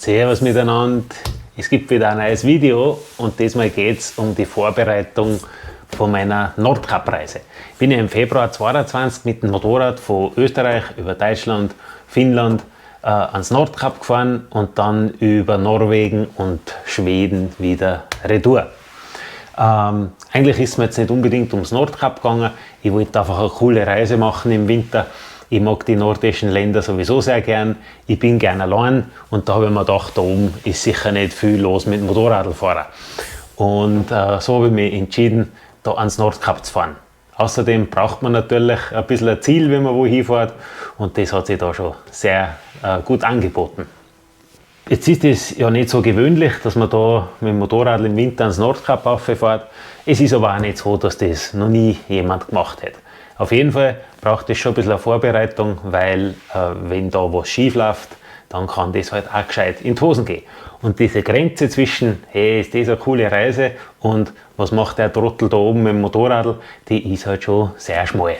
Servus miteinander, es gibt wieder ein neues Video und diesmal geht es um die Vorbereitung von meiner Nordkap-Reise. Ich bin ja im Februar 2022 mit dem Motorrad von Österreich über Deutschland, Finnland ans Nordkap gefahren und dann über Norwegen und Schweden wieder retour. Eigentlich ist mir jetzt nicht unbedingt ums Nordkap gegangen, ich wollte einfach eine coole Reise machen im Winter. Ich mag die nordischen Länder sowieso sehr gern. Ich bin gerne allein und da habe ich mir gedacht, da oben ist sicher nicht viel los mit dem Motorradfahren. Und so habe ich mich entschieden, da ans Nordkap zu fahren. Außerdem braucht man natürlich ein bisschen ein Ziel, wenn man wo hinfährt, und das hat sich da schon sehr gut angeboten. Jetzt ist es ja nicht so gewöhnlich, dass man da mit dem Motorrad im Winter ans Nordkap rauffährt. Es ist aber auch nicht so, dass das noch nie jemand gemacht hat. Auf jeden Fall braucht es schon ein bisschen eine Vorbereitung, weil wenn da was schief läuft, dann kann das halt auch gescheit in die Hosen gehen. Und diese Grenze zwischen, hey, ist das eine coole Reise und was macht der Trottel da oben mit dem Motorrad, die ist halt schon sehr schmal.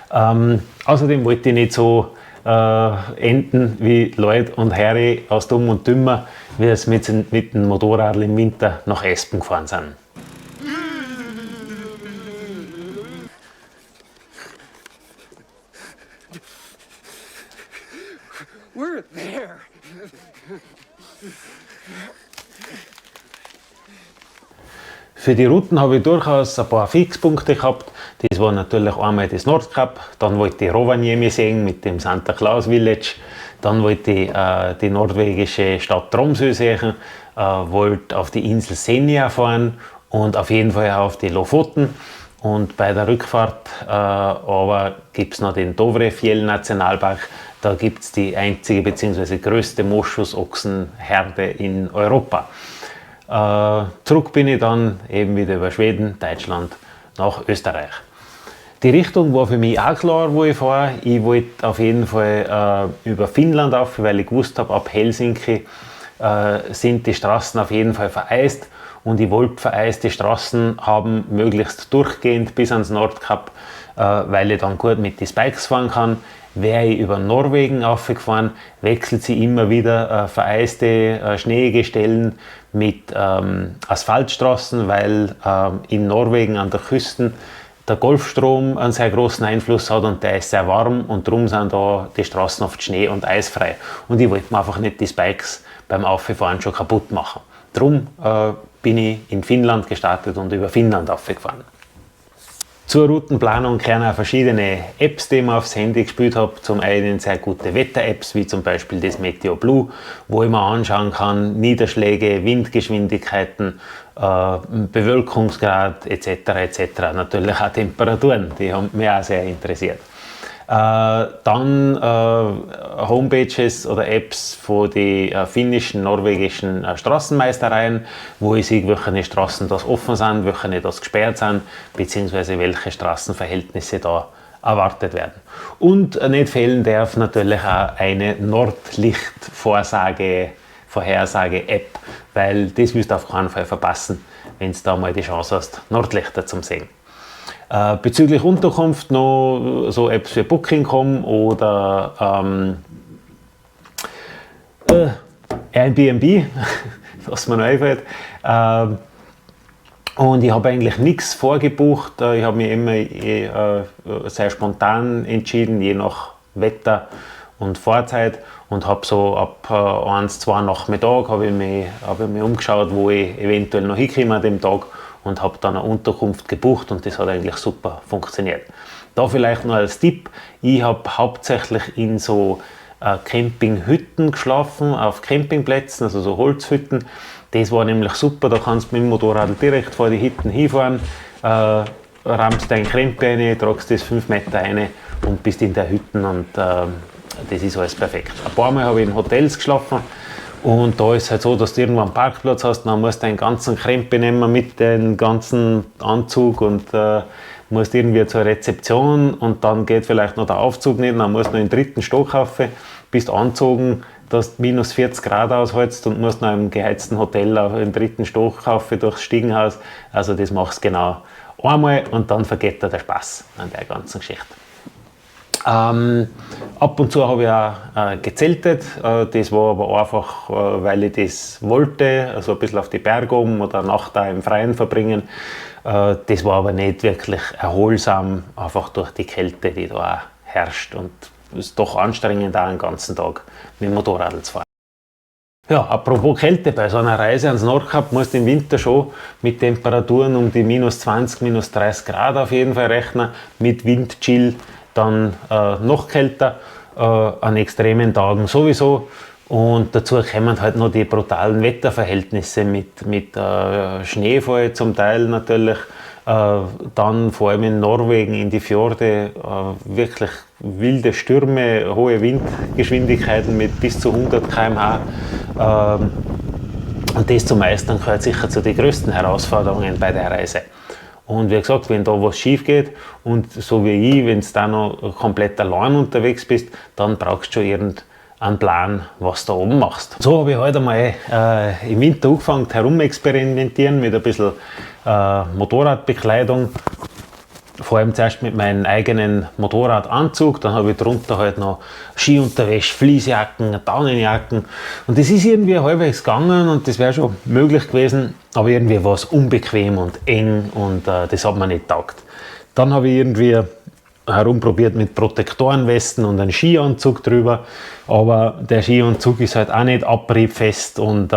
Außerdem wollte ich nicht so enden wie Leute und Harry aus Dumm und Dümmer, wie es mit dem Motorrad im Winter nach Espen gefahren sind. We're there. Für die Routen habe ich durchaus ein paar Fixpunkte gehabt. Das war natürlich einmal das Nordkap, dann wollte ich Rovaniemi sehen mit dem Santa Claus Village, dann wollte ich die norwegische Stadt Tromsø sehen, wollte auf die Insel Senja fahren und auf jeden Fall auch auf die Lofoten. Und bei der Rückfahrt aber gibt es noch den Dovrefjell Nationalpark. Da gibt es die einzige bzw. größte Moschusochsenherde in Europa. Zurück bin ich dann eben wieder über Schweden, Deutschland nach Österreich. Die Richtung war für mich auch klar, wo ich fahre. Ich wollte auf jeden Fall über Finnland auf, weil ich gewusst habe, ab Helsinki sind die Straßen auf jeden Fall vereist. Und ich wollte vereiste Straßen haben, möglichst durchgehend bis ans Nordkap, weil ich dann gut mit den Spikes fahren kann. Wäre ich über Norwegen aufgefahren, wechselt sie immer wieder vereiste, schneeige Stellen mit Asphaltstraßen, weil in Norwegen an der Küste der Golfstrom einen sehr großen Einfluss hat und der ist sehr warm und darum sind da die Straßen oft schnee- und eisfrei. Und ich wollte mir einfach nicht die Spikes beim Auffahren schon kaputt machen. Darum bin ich in Finnland gestartet und über Finnland aufgefahren. Zur Routenplanung gehören auch verschiedene Apps, die ich mir aufs Handy gespielt habe. Zum einen sehr gute Wetter-Apps, wie zum Beispiel das Meteo Blue, wo ich mir anschauen kann, Niederschläge, Windgeschwindigkeiten, Bewölkungsgrad etc. etc. Natürlich auch Temperaturen, die haben mich auch sehr interessiert. Dann Homepages oder Apps von den finnischen, norwegischen Straßenmeistereien, wo ich sehe, welche Straßen das offen sind, welche das gesperrt sind, beziehungsweise welche Straßenverhältnisse da erwartet werden. Und nicht fehlen darf natürlich auch eine Nordlicht-Vorhersage-App, weil das wirst du auf keinen Fall verpassen, wenn du da mal die Chance hast, Nordlichter zu sehen. Bezüglich Unterkunft noch so Apps wie Booking.com oder Airbnb, was mir noch einfällt. Und ich habe eigentlich nichts vorgebucht. Ich habe mich immer sehr spontan entschieden, je nach Wetter und Fahrzeit. Und habe so ab 1, 2 Nachmittag habe ich mich umgeschaut, wo ich eventuell noch hinkomme an dem Tag. Und habe dann eine Unterkunft gebucht und das hat eigentlich super funktioniert. Da vielleicht noch als Tipp, ich habe hauptsächlich in so Campinghütten geschlafen, auf Campingplätzen, also so Holzhütten. Das war nämlich super, da kannst du mit dem Motorrad direkt vor die Hütten hinfahren, rammst dein Krempe rein, tragst das 5 Meter rein und bist in der Hütten und das ist alles perfekt. Ein paar Mal habe ich in Hotels geschlafen. Und da ist es halt so, dass du irgendwo einen Parkplatz hast, dann musst du deinen ganzen Krempe nehmen mit dem ganzen Anzug und musst irgendwie zur Rezeption und dann geht vielleicht noch der Aufzug nicht, dann musst du noch in den 3. Stock rauf, bist angezogen, dass du minus 40 Grad aushältst und musst noch im geheizten Hotel im 3. Stock rauf durchs Stiegenhaus. Also das machst du genau einmal und dann vergeht dir der Spaß an der ganzen Geschichte. Ab und zu habe ich auch gezeltet, das war aber einfach, weil ich das wollte, also ein bisschen auf die Berge oben oder eine Nacht da im Freien verbringen. Das war aber nicht wirklich erholsam, einfach durch die Kälte, die da auch herrscht, und es ist doch anstrengend, auch den ganzen Tag mit dem Motorrad zu fahren. Ja, apropos Kälte, bei so einer Reise ans Nordkap musst du im Winter schon mit Temperaturen um die minus 20, minus 30 Grad auf jeden Fall rechnen, mit Windchill dann noch kälter, an extremen Tagen sowieso, und dazu kommen halt noch die brutalen Wetterverhältnisse mit Schneefall zum Teil natürlich, dann vor allem in Norwegen in die Fjorde wirklich wilde Stürme, hohe Windgeschwindigkeiten mit bis zu 100 km/h, und das zu meistern gehört sicher zu den größten Herausforderungen bei der Reise. Und wie gesagt, wenn da was schief geht, und so wie ich, wenn du da noch komplett allein unterwegs bist, dann brauchst du schon irgendeinen Plan, was du da oben machst. So habe ich heute einmal im Winter angefangen herumexperimentieren mit ein bisschen Motorradbekleidung. Vor allem zuerst mit meinem eigenen Motorradanzug, dann habe ich drunter halt noch Skiunterwäsche, Fließjacken, Daunenjacken, und das ist irgendwie halbwegs gegangen und das wäre schon möglich gewesen, aber irgendwie war es unbequem und eng, und das hat mir nicht taugt. Dann habe ich irgendwie herumprobiert mit Protektorenwesten und einem Skianzug drüber, aber der Skianzug ist halt auch nicht abriebfest und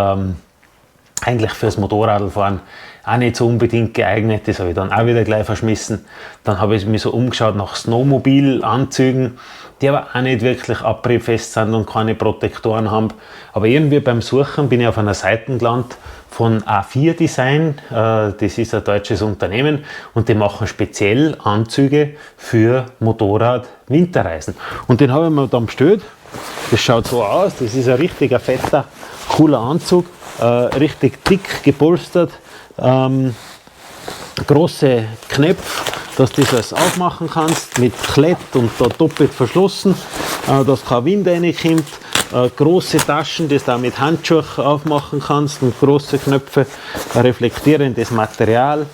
eigentlich fürs Motorradfahren auch nicht so unbedingt geeignet. Das habe ich dann auch wieder gleich verschmissen. Dann habe ich mich so umgeschaut nach Snowmobil-Anzügen, die aber auch nicht wirklich abriebfest sind und keine Protektoren haben. Aber irgendwie beim Suchen bin ich auf einer Seite gelandet von A4 Design. Das ist ein deutsches Unternehmen und die machen speziell Anzüge für Motorrad-Winterreisen. Und den habe ich mir dann bestellt. Das schaut so aus, das ist ein richtiger fetter, cooler Anzug, richtig dick gepolstert. Große Knöpfe, dass du das alles aufmachen kannst, mit Klett und da doppelt verschlossen, dass kein Wind reinkommt. Große Taschen, die du auch mit Handschuhen aufmachen kannst, und große Knöpfe, reflektierendes Material,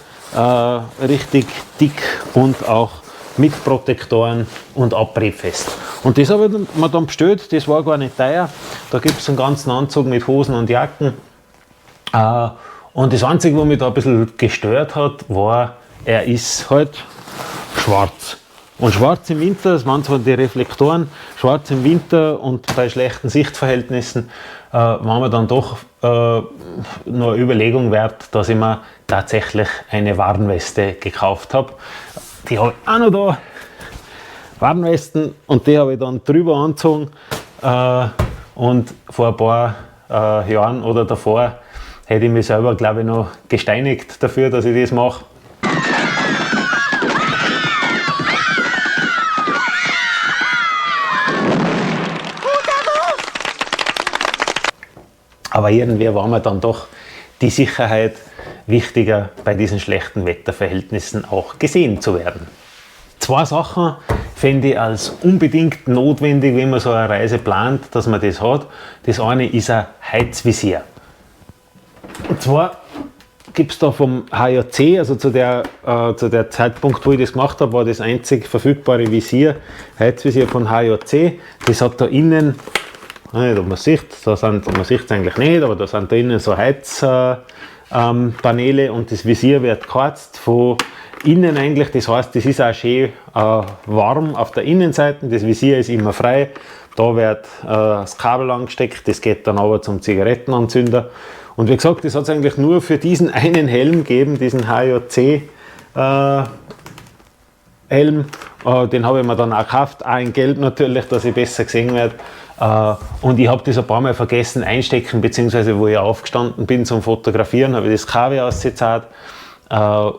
richtig dick und auch mit Protektoren und abriebfest. Und das habe ich mir dann bestellt, das war gar nicht teuer. Da gibt es einen ganzen Anzug mit Hosen und Jacken. Und das Einzige, was mich da ein bisschen gestört hat, war, er ist halt schwarz. Und schwarz im Winter, das waren zwar die Reflektoren, schwarz im Winter und bei schlechten Sichtverhältnissen, war mir dann doch noch eine Überlegung wert, dass ich mir tatsächlich eine Warnweste gekauft habe. Die habe ich auch noch da, Warnwesten, und die habe ich dann drüber angezogen. Und vor ein paar Jahren oder davor hätte ich mich selber, glaube ich, noch gesteinigt dafür, dass ich das mache. Aber irgendwie war mir dann doch die Sicherheit wichtiger, bei diesen schlechten Wetterverhältnissen auch gesehen zu werden. Zwei Sachen fände ich als unbedingt notwendig, wenn man so eine Reise plant, dass man das hat. Das eine ist ein Heizvisier. Und zwar gibt es da vom HJC, also zu der Zeitpunkt, wo ich das gemacht habe, war das einzig verfügbare Visier, Heizvisier von HJC. Das hat da innen, nicht, ob man sieht, man sieht es eigentlich nicht, aber da sind da innen so Heizpaneele, und das Visier wird geheizt von innen eigentlich. Das heißt, das ist auch schön warm auf der Innenseite, das Visier ist immer frei. Da wird das Kabel angesteckt, das geht dann aber zum Zigarettenanzünder. Und wie gesagt, das hat es eigentlich nur für diesen einen Helm gegeben, diesen HJC Helm. Den habe ich mir dann auch gekauft, auch in Gelb natürlich, dass ich besser gesehen werde. Und ich habe das ein paar Mal vergessen einstecken, beziehungsweise wo ich aufgestanden bin zum Fotografieren, habe ich das Kabel ausgezahlt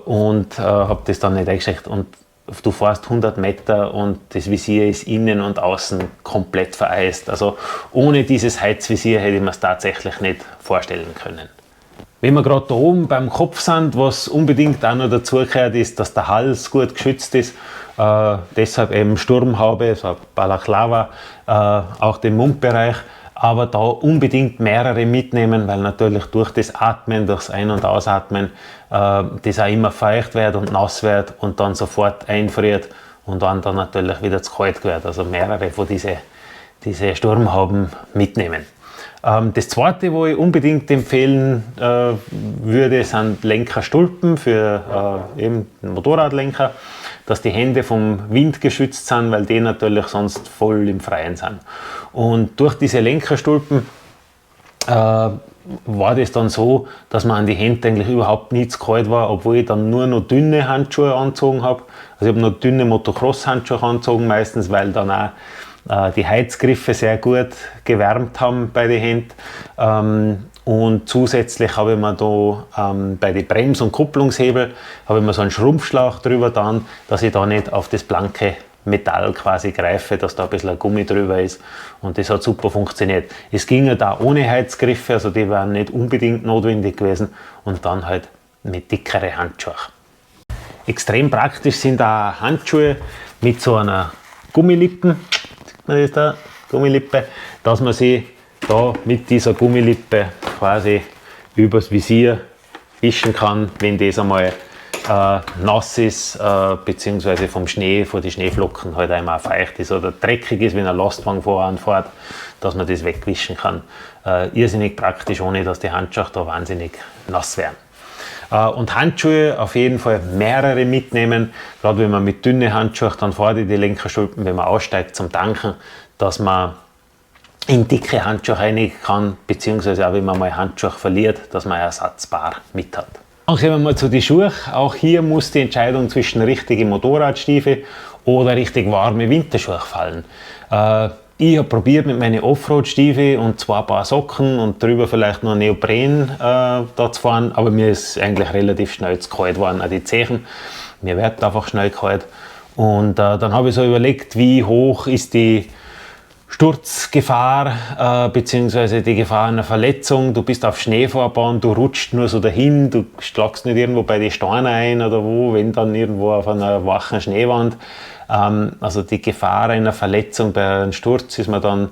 und habe das dann nicht eingesteckt. Und du fährst 100 Meter und das Visier ist innen und außen komplett vereist. Also ohne dieses Heizvisier hätte ich mir es tatsächlich nicht vorstellen können. Wenn wir gerade da oben beim Kopf sind, was unbedingt auch noch dazugehört, ist, dass der Hals gut geschützt ist. Deshalb eben Sturmhaube, so Balaklava, auch den Mundbereich. Aber da unbedingt mehrere mitnehmen, weil natürlich durch das Atmen, durchs Ein- und Ausatmen, das auch immer feucht wird und nass wird und dann sofort einfriert und wenn dann natürlich wieder zu kalt wird. Also mehrere von diese Sturmhauben mitnehmen. Das zweite, wo ich unbedingt empfehlen würde, sind Lenkerstulpen für eben den Motorradlenker, dass die Hände vom Wind geschützt sind, weil die natürlich sonst voll im Freien sind. Und durch diese Lenkerstulpen war das dann so, dass man an die Hände eigentlich überhaupt nicht zu kalt war, obwohl ich dann nur noch dünne Handschuhe angezogen habe. Also ich habe noch dünne Motocross-Handschuhe angezogen meistens, weil dann auch die Heizgriffe sehr gut gewärmt haben bei den Händen. Und zusätzlich habe ich mir da bei den Brems- und Kupplungshebel habe ich mir so einen Schrumpfschlauch drüber getan, dass ich da nicht auf das blanke Metall quasi greife, dass da ein bisschen ein Gummi drüber ist, und das hat super funktioniert. Es ging ja da ohne Heizgriffe, also die waren nicht unbedingt notwendig gewesen, und dann halt mit dickeren Handschuhen. Extrem praktisch sind auch Handschuhe mit so einer Gummilippe, sieht man das da, Gummilippe, dass man sie da mit dieser Gummilippe quasi übers Visier wischen kann, wenn das einmal nass ist, beziehungsweise vom Schnee, von den Schneeflocken halt einmal feucht ist oder dreckig ist, wenn ein Lastwagen voranfährt, dass man das wegwischen kann. Irrsinnig praktisch, ohne dass die Handschuhe da wahnsinnig nass werden. Und Handschuhe auf jeden Fall mehrere mitnehmen, gerade wenn man mit dünnen Handschuhen dann fährt, die Lenkerstulpen, wenn man aussteigt zum Tanken, dass man in dicke Handschuhe rein kann, beziehungsweise auch wenn man mal Handschuhe verliert, dass man ein Ersatzpaar mit hat. Dann kommen wir zu den Schuhen. Auch hier muss die Entscheidung zwischen richtigen Motorradstiefel oder richtig warme Winterschuhe fallen. Ich habe probiert mit meinen Offroad-Stiefeln und 2 Paar Socken und drüber vielleicht noch Neopren da zu fahren, aber mir ist eigentlich relativ schnell zu kalt geworden, auch die Zehen. Mir wird einfach schnell kalt. Und dann habe ich so überlegt, wie hoch ist die Sturzgefahr bzw. die Gefahr einer Verletzung. Du bist auf Schneefahrbahn, du rutscht nur so dahin, du schlagst nicht irgendwo bei den Steinen ein oder wo, wenn dann irgendwo auf einer wachen Schneewand. Also die Gefahr einer Verletzung bei einem Sturz ist mir dann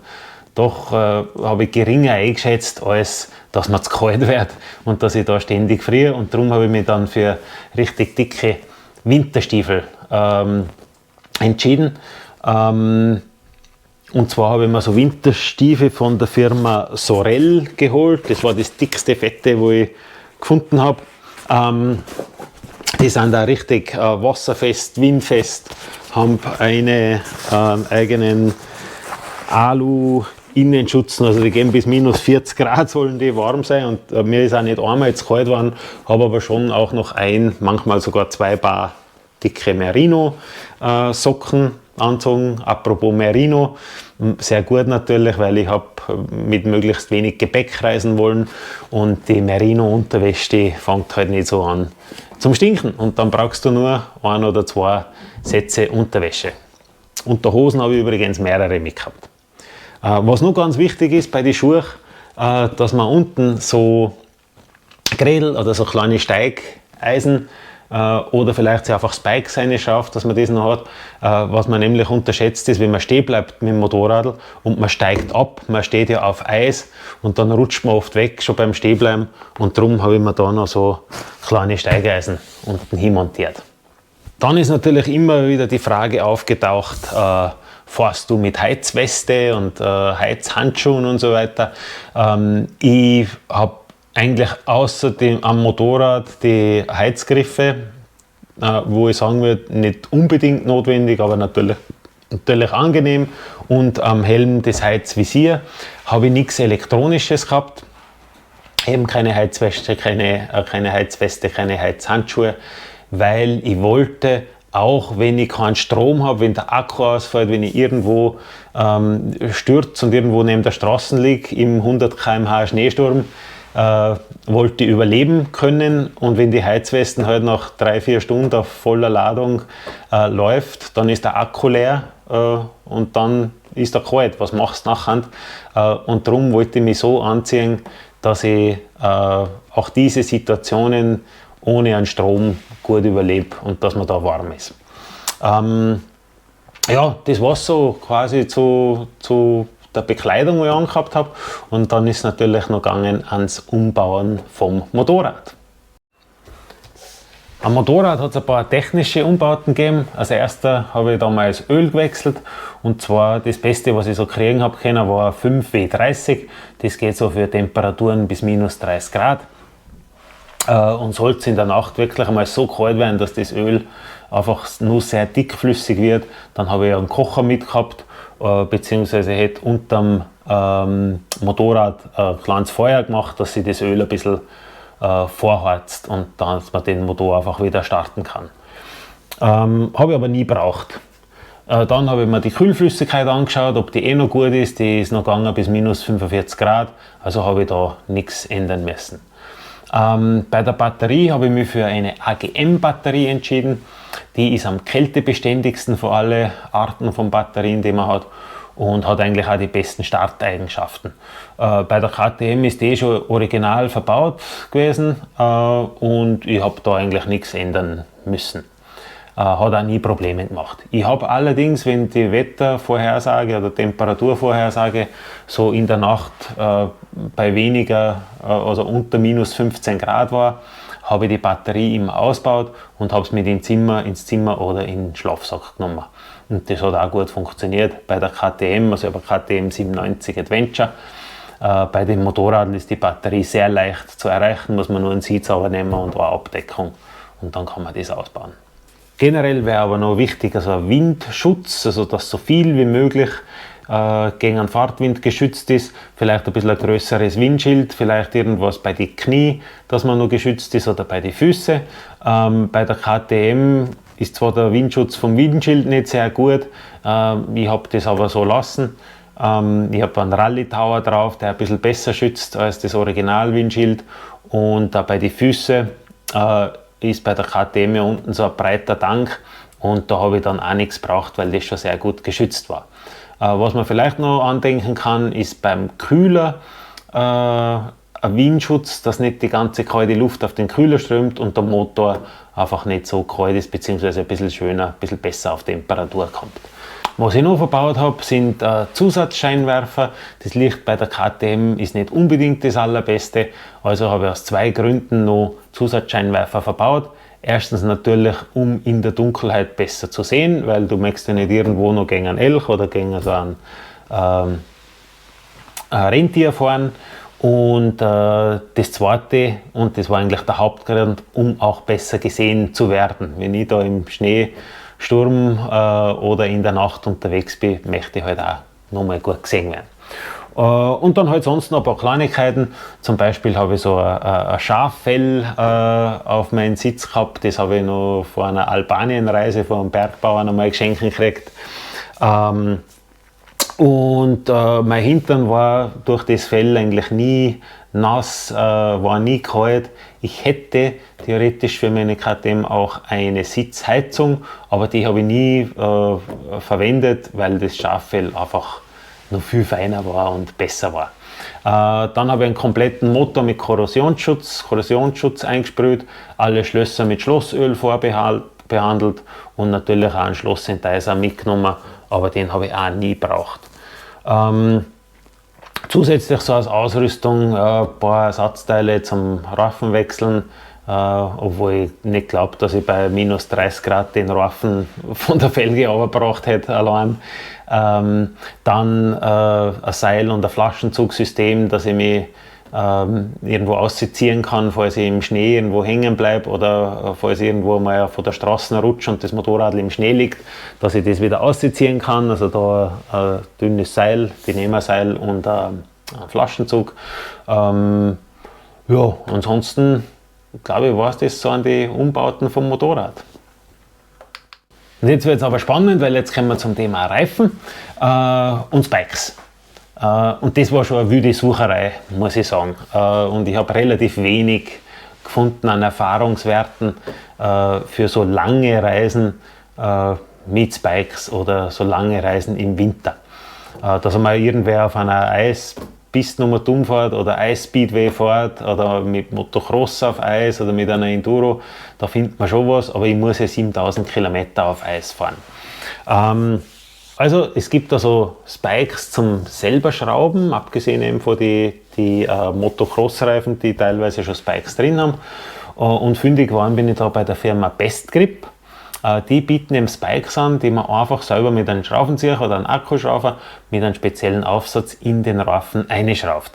doch, habe ich geringer eingeschätzt, als dass mir zu kalt wird und dass ich da ständig friere. Und darum habe ich mich dann für richtig dicke Winterstiefel entschieden. Und zwar habe ich mir so Winterstiefel von der Firma Sorel geholt. Das war das dickste Fette, wo ich gefunden habe. Die sind auch richtig wasserfest, windfest, haben einen eigenen Alu-Innenschutz. Also die gehen bis minus 40 Grad, sollen die warm sein. Und mir ist auch nicht einmal zu kalt geworden, habe aber schon auch noch manchmal sogar 2 Paar dicke Merino-Socken anzogen. Apropos Merino, sehr gut natürlich, weil ich habe mit möglichst wenig Gepäck reisen wollen, und die Merino-Unterwäsche, die fängt halt nicht so an zum Stinken, und dann brauchst du nur 1 oder 2 Sätze Unterwäsche. Unterhosen habe ich übrigens mehrere mitgehabt. Was noch ganz wichtig ist bei den Schuhen, dass man unten so Grädel oder so kleine Steigeisen oder vielleicht einfach Spikes reinschafft, dass man das noch hat. Was man nämlich unterschätzt ist, wenn man stehen bleibt mit dem Motorrad und man steigt ab, man steht ja auf Eis und dann rutscht man oft weg, schon beim Stehenbleiben, und darum habe ich mir da noch so kleine Steigeisen unten hin montiert. Dann ist natürlich immer wieder die Frage aufgetaucht, fährst du mit Heizweste und Heizhandschuhen und so weiter. Ich habe eigentlich außer am Motorrad die Heizgriffe, wo ich sagen würde, nicht unbedingt notwendig, aber natürlich angenehm. Und am Helm das Heizvisier habe ich nichts Elektronisches gehabt. Eben keine Heizweste, keine Heizhandschuhe, weil ich wollte, auch wenn ich keinen Strom habe, wenn der Akku ausfällt, wenn ich irgendwo stürze und irgendwo neben der Straße liege im 100 km/h Schneesturm, wollte ich überleben können, und wenn die Heizwesten halt nach 3-4 Stunden auf voller Ladung läuft, dann ist der Akku leer und dann ist er kalt. Was machst du nachher? Und darum wollte ich mich so anziehen, dass ich auch diese Situationen ohne einen Strom gut überlebe und dass man da warm ist. Ja, das war so quasi zu der Bekleidung, die ich angehabt habe, und dann ist natürlich noch gegangen ans Umbauen vom Motorrad. Am Motorrad hat es ein paar technische Umbauten gegeben. Als erster habe ich damals Öl gewechselt. Und zwar das Beste, was ich so kriegen habe können, war 5W30. Das geht so für Temperaturen bis minus 30 Grad. Und sollte es in der Nacht wirklich einmal so kalt werden, dass das Öl einfach nur sehr dickflüssig wird, dann habe ich einen Kocher mitgehabt, beziehungsweise hätte unterm Motorrad ein kleines Feuer gemacht, dass sich das Öl ein bisschen vorheizt und dass man den Motor einfach wieder starten kann. Habe ich aber nie gebraucht. Dann habe ich mir die Kühlflüssigkeit angeschaut, ob die noch gut ist. Die ist noch gegangen bis minus 45 Grad, also habe ich da nichts ändern müssen. Bei der Batterie habe ich mich für eine AGM-Batterie entschieden. Die ist am kältebeständigsten von allen Arten von Batterien, die man hat, und hat eigentlich auch die besten Starteigenschaften. Bei der KTM ist die schon original verbaut gewesen und ich habe da eigentlich nichts ändern müssen. Hat auch nie Probleme gemacht. Ich habe allerdings, wenn die Wettervorhersage oder Temperaturvorhersage so in der Nacht bei weniger, also unter minus 15 Grad war, habe ich die Batterie immer ausgebaut und habe es mit ins Zimmer oder in den Schlafsack genommen. Und das hat auch gut funktioniert. Bei der KTM, also bei KTM 97 Adventure, bei dem Motorrad ist die Batterie sehr leicht zu erreichen, muss man nur einen Sitzsauber nehmen und eine Abdeckung und dann kann man das ausbauen. Generell wäre aber noch wichtig, also ein Windschutz, also dass so viel wie möglich gegen einen Fahrtwind geschützt ist, vielleicht ein bisschen ein größeres Windschild, vielleicht irgendwas bei den Knie, dass man noch geschützt ist, oder bei den Füßen. Bei der KTM ist zwar der Windschutz vom Windschild nicht sehr gut, ich habe das aber so lassen. Ich habe einen Rally Tower drauf, der ein bisschen besser schützt als das Original-Windschild, und bei den Füßen ist bei der KTM ja unten so ein breiter Tank, und da habe ich dann auch nichts gebraucht, weil das schon sehr gut geschützt war. Was man vielleicht noch andenken kann, ist beim Kühler ein Windschutz, dass nicht die ganze kalte Luft auf den Kühler strömt und der Motor einfach nicht so kalt ist, beziehungsweise ein bisschen schöner, ein bisschen besser auf Temperatur kommt. Was ich noch verbaut habe, sind Zusatzscheinwerfer. Das Licht bei der KTM ist nicht unbedingt das allerbeste, also habe ich aus zwei Gründen noch Zusatzscheinwerfer verbaut. Erstens natürlich, um in der Dunkelheit besser zu sehen, weil du möchtest ja nicht irgendwo noch gegen einen Elch oder gegen so ein Rentier fahren. Und das zweite, und das war eigentlich der Hauptgrund, um auch besser gesehen zu werden. Wenn ich da im Schneesturm oder in der Nacht unterwegs bin, möchte ich halt auch nochmal gut gesehen werden. Und dann halt sonst noch ein paar Kleinigkeiten. Zum Beispiel habe ich so ein Schaffell auf meinen Sitz gehabt. Das habe ich noch vor einer Albanienreise von einem Bergbauern einmal geschenkt gekriegt. Mein Hintern war durch das Fell eigentlich nie nass, war nie kalt. Ich hätte theoretisch für meine KTM auch eine Sitzheizung, aber die habe ich nie verwendet, weil das Schaffell einfach noch viel feiner war und besser war. Dann habe ich einen kompletten Motor mit Korrosionsschutz eingesprüht, alle Schlösser mit Schlossöl vorbehandelt und natürlich auch einen Schlossentizer mitgenommen, aber den habe ich auch nie gebraucht. Zusätzlich so als Ausrüstung ein paar Ersatzteile zum Reifen wechseln, obwohl ich nicht glaube, dass ich bei minus 30 Grad den Reifen von der Felge runtergebracht hätte allein. Dann ein Seil- und ein Flaschenzugsystem, dass ich mich irgendwo ausziehen kann, falls ich im Schnee irgendwo hängen bleibe oder falls ich irgendwo mal von der Straße rutsche und das Motorrad im Schnee liegt, dass ich das wieder ausziehen kann. Also da ein dünnes Seil, die Nehmerseil und ein Flaschenzug. Ja, ansonsten glaube ich, war es das so an die Umbauten vom Motorrad. Und jetzt wird es aber spannend, weil jetzt kommen wir zum Thema Reifen und Spikes. Und das war schon eine wilde Sucherei, muss ich sagen. Und ich habe relativ wenig gefunden an Erfahrungswerten für so lange Reisen mit Spikes oder so lange Reisen im Winter. Dass einmal irgendwer auf einer Eispiste nochmal dumm fährt oder Eisspeedway fährt oder mit Motocross auf Eis oder mit einer Enduro, da findet man schon was, aber ich muss ja 7000 Kilometer auf Eis fahren. Also es gibt da so Spikes zum selber Schrauben, abgesehen eben von die Motocross-Reifen, die teilweise schon Spikes drin haben. Und fündig geworden bin ich da bei der Firma Bestgrip. Die bieten eben Spikes an, die man einfach selber mit einem Schraubenzieher oder einem Akkuschrauber mit einem speziellen Aufsatz in den Reifen einschraubt.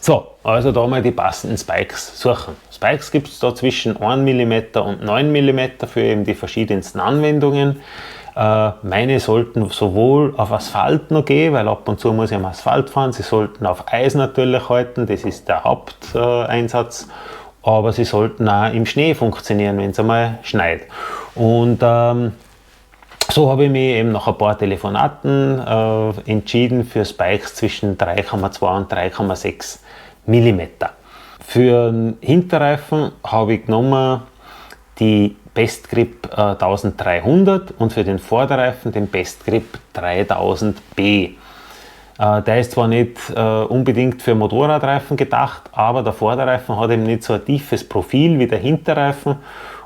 So, also da mal die passenden Spikes suchen. Spikes gibt es da zwischen 1 mm und 9 mm für eben die verschiedensten Anwendungen. Meine sollten sowohl auf Asphalt noch gehen, weil ab und zu muss ich am Asphalt fahren. Sie sollten auf Eis natürlich halten, das ist der Haupteinsatz. Aber sie sollten auch im Schnee funktionieren, wenn es einmal schneit. Und so habe ich mich eben nach ein paar Telefonaten entschieden für Spikes zwischen 3,2 und 3,6 mm. Für den Hinterreifen habe ich genommen die Bestgrip 1300 und für den Vorderreifen den Bestgrip 3000B. Der ist zwar nicht unbedingt für Motorradreifen gedacht, aber der Vorderreifen hat eben nicht so ein tiefes Profil wie der Hinterreifen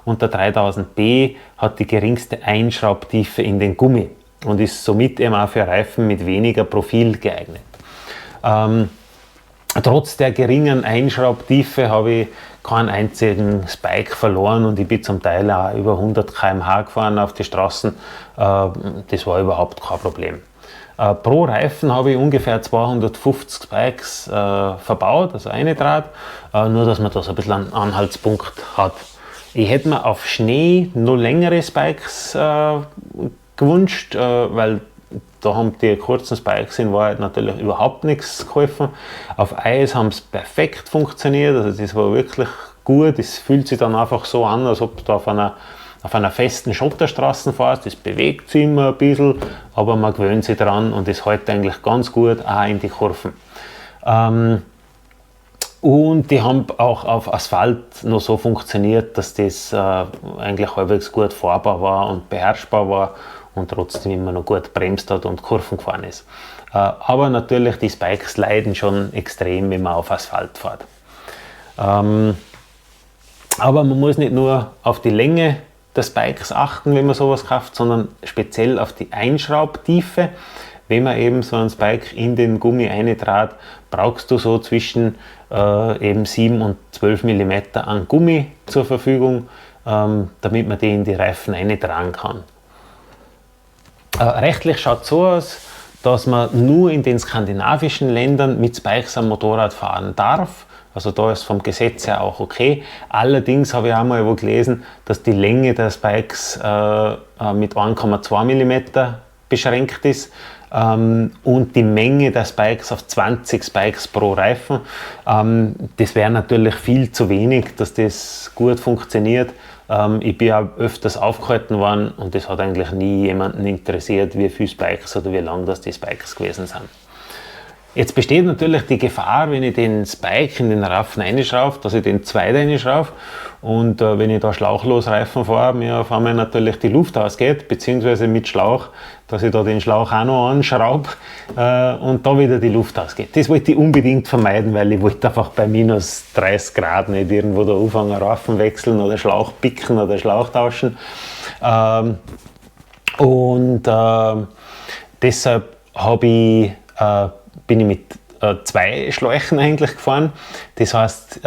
und der 3000B hat die geringste Einschraubtiefe in den Gummi und ist somit eben auch für Reifen mit weniger Profil geeignet. Trotz der geringen Einschraubtiefe habe ich keinen einzigen Spike verloren und ich bin zum Teil auch über 100 km/h gefahren auf die Straßen. Das war überhaupt kein Problem. Pro Reifen habe ich ungefähr 250 Spikes verbaut, also eine Draht, nur dass man da so ein bisschen einen Anhaltspunkt hat. Ich hätte mir auf Schnee noch längere Spikes gewünscht, weil da haben die kurzen Spikes in Wahrheit natürlich überhaupt nichts geholfen. Auf Eis haben es perfekt funktioniert, also das war wirklich gut. Es fühlt sich dann einfach so an, als ob du auf einer festen Schotterstraße fährst. Das bewegt sich immer ein bisschen, aber man gewöhnt sich dran und es hält eigentlich ganz gut auch in die Kurven. Und die haben auch auf Asphalt noch so funktioniert, dass das eigentlich halbwegs gut fahrbar war und beherrschbar war und trotzdem immer noch gut bremst hat und Kurven gefahren ist. Aber natürlich, die Spikes leiden schon extrem, wenn man auf Asphalt fährt. Aber man muss nicht nur auf die Länge der Spikes achten, wenn man sowas kauft, sondern speziell auf die Einschraubtiefe. Wenn man eben so einen Spike in den Gummi eintrat, brauchst du so zwischen eben 7 und 12 mm an Gummi zur Verfügung, damit man die in die Reifen eintragen kann. Rechtlich schaut es so aus, dass man nur in den skandinavischen Ländern mit Spikes am Motorrad fahren darf. Also da ist vom Gesetz her auch okay. Allerdings habe ich auch mal wo gelesen, dass die Länge der Spikes mit 1,2 mm beschränkt ist und die Menge der Spikes auf 20 Spikes pro Reifen. Das wäre natürlich viel zu wenig, dass das gut funktioniert. Ich bin auch öfters aufgehalten worden und das hat eigentlich nie jemanden interessiert, wie viele Spikes oder wie lang das die Spikes gewesen sind. Jetzt besteht natürlich die Gefahr, wenn ich den Spike in den Reifen einschraube, dass ich den zweit einschraube und wenn ich da schlauchlos Reifen fahre, mir auf einmal natürlich die Luft ausgeht, beziehungsweise mit Schlauch, dass ich da den Schlauch auch noch anschraube und da wieder die Luft ausgeht. Das wollte ich unbedingt vermeiden, weil ich wollte einfach bei minus 30 Grad nicht irgendwo da anfangen, Reifen wechseln oder Schlauch picken oder Schlauch tauschen. Deshalb bin ich mit 2 Schläuchen eigentlich gefahren. Das heißt,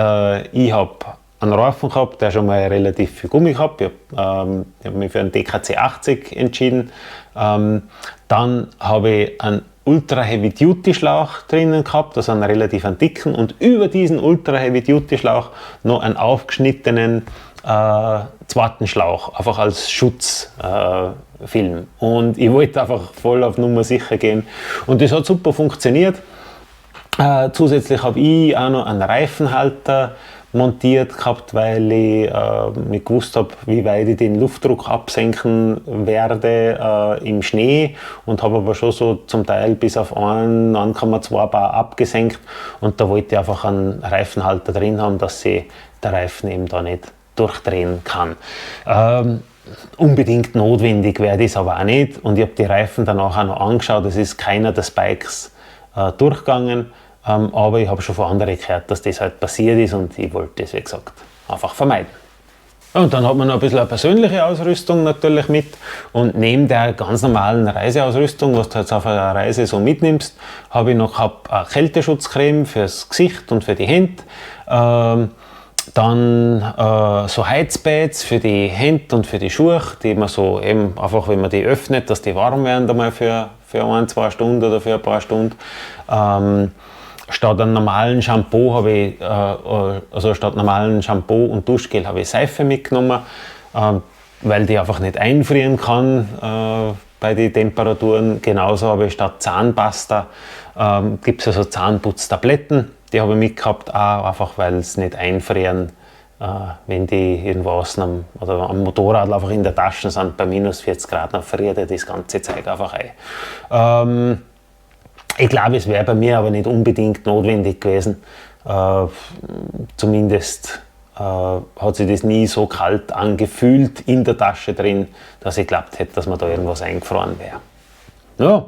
ich habe einen Reifen gehabt, der schon mal relativ viel Gummi gehabt. Ich habe mich für einen DKC 80 entschieden. Dann habe ich einen Ultra Heavy Duty Schlauch drinnen gehabt, also einen relativ dicken, und über diesen Ultra Heavy Duty Schlauch noch einen aufgeschnittenen zweiten Schlauch, einfach als Schutzfilm. Und ich wollte einfach voll auf Nummer sicher gehen. Und das hat super funktioniert. Zusätzlich habe ich auch noch einen Reifenhalter montiert gehabt, weil ich nicht gewusst habe, wie weit ich den Luftdruck absenken werde im Schnee, und habe aber schon so zum Teil bis auf 1,2 Bar abgesenkt, und da wollte ich einfach einen Reifenhalter drin haben, dass sich der Reifen eben da nicht durchdrehen kann. Unbedingt notwendig wäre das aber auch nicht, und ich habe die Reifen danach auch noch angeschaut. Es ist keiner der Spikes durchgegangen, aber ich habe schon von anderen gehört, dass das halt passiert ist, und ich wollte das, wie gesagt, einfach vermeiden. Und dann hat man noch ein bisschen eine persönliche Ausrüstung natürlich mit. Und neben der ganz normalen Reiseausrüstung, was du jetzt auf einer Reise so mitnimmst, habe ich noch eine Kälteschutzcreme fürs Gesicht und für die Hände. Dann so Heizpads für die Hände und für die Schuhe, die man so eben einfach, wenn man die öffnet, dass die warm werden einmal für 1-2 Stunden oder für ein paar Stunden. Statt einem normalen Shampoo habe ich, statt normalen Shampoo und Duschgel habe ich Seife mitgenommen, weil die einfach nicht einfrieren kann bei den Temperaturen. Genauso habe ich statt Zahnpasta gibt es also Zahnputztabletten, die habe ich mitgehabt, auch einfach weil es nicht einfrieren, wenn die irgendwo außen oder am Motorrad einfach in der Tasche sind, bei minus 40 Grad, dann friert das ganze Zeug einfach ein. Ich glaube, es wäre bei mir aber nicht unbedingt notwendig gewesen. Zumindest hat sich das nie so kalt angefühlt in der Tasche drin, dass ich geglaubt hätte, dass mir da irgendwas eingefroren wäre. Ja,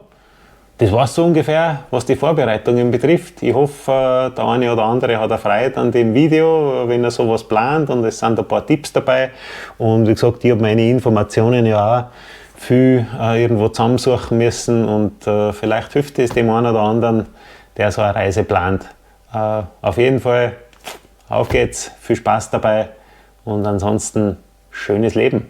das war so ungefähr, was die Vorbereitungen betrifft. Ich hoffe, der eine oder andere hat Freude an dem Video, wenn er sowas plant, und es sind ein paar Tipps dabei. Und wie gesagt, ich habe meine Informationen ja auch viel irgendwo zusammensuchen müssen, und vielleicht hilft es dem einen oder anderen, der so eine Reise plant. Auf jeden Fall, auf geht's, viel Spaß dabei und ansonsten schönes Leben.